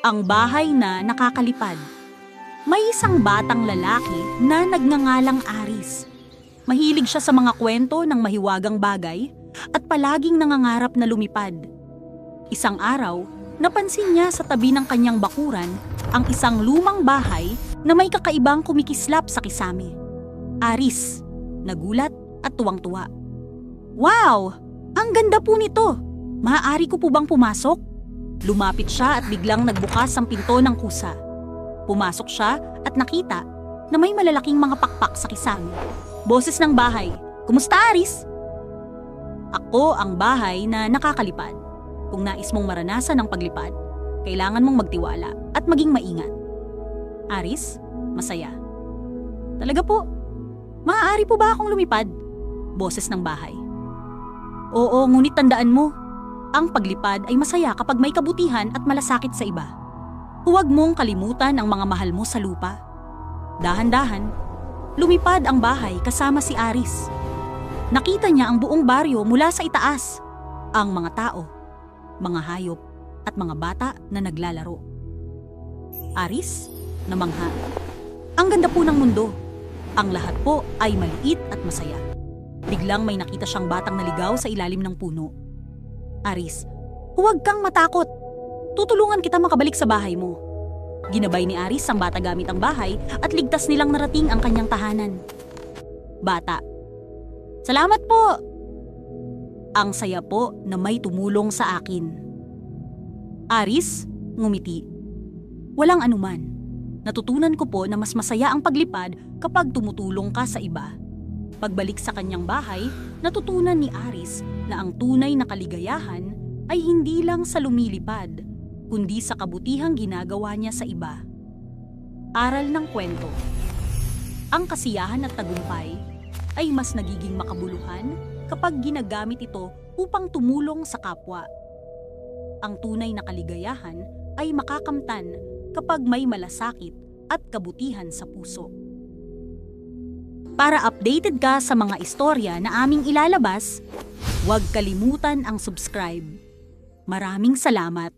Ang bahay na nakakalipad. May isang batang lalaki na nagngangalang Aris. Mahilig siya sa mga kwento ng mahiwagang bagay at palaging nangangarap na lumipad. Isang araw, napansin niya sa tabi ng kanyang bakuran ang isang lumang bahay na may kakaibang kumikislap sa kisame. Aris, nagulat at tuwang-tuwa. Wow! Ang ganda po nito! Maaari ko po bang pumasok? Lumapit siya at biglang nagbukas ang pinto ng kusa. Pumasok siya at nakita na may malalaking mga pakpak sa kisame. Boses ng bahay, "Kumusta, Aris?" "Ako ang bahay na nakakalipad. Kung nais mong maranasan ang paglipad, kailangan mong magtiwala at maging maingat." Aris, masaya. "Talaga po? Maaari po ba akong lumipad?" Boses ng bahay. "Oo, ngunit tandaan mo, ang paglipad ay masaya kapag may kabutihan at malasakit sa iba. Huwag mong kalimutan ang mga mahal mo sa lupa." Dahan-dahan, lumipad ang bahay kasama si Aris. Nakita niya ang buong baryo mula sa itaas. Ang mga tao, mga hayop, at mga bata na naglalaro. Aris, namangha. Ang ganda po ng mundo. Ang lahat po ay maliit at masaya. Biglang may nakita siyang batang naligaw sa ilalim ng puno. "Aris, huwag kang matakot. Tutulungan kita makabalik sa bahay mo." Ginabay ni Aris ang bata gamit ang bahay at ligtas nilang narating ang kanyang tahanan. Bata, "Salamat po. Ang saya po na may tumulong sa akin." Aris, ngumiti. "Walang anuman. Natutunan ko po na mas masaya ang paglipad kapag tumutulong ka sa iba." Pagbalik sa kanyang bahay, natutunan ni Aris na ang tunay na kaligayahan ay hindi lang sa lumilipad, kundi sa kabutihang ginagawa niya sa iba. Aral ng kwento. Ang kasiyahan at tagumpay ay mas nagiging makabuluhan kapag ginagamit ito upang tumulong sa kapwa. Ang tunay na kaligayahan ay makakamtan kapag may malasakit at kabutihan sa puso. Para updated ka sa mga istorya na aming ilalabas, huwag kalimutan ang subscribe. Maraming salamat!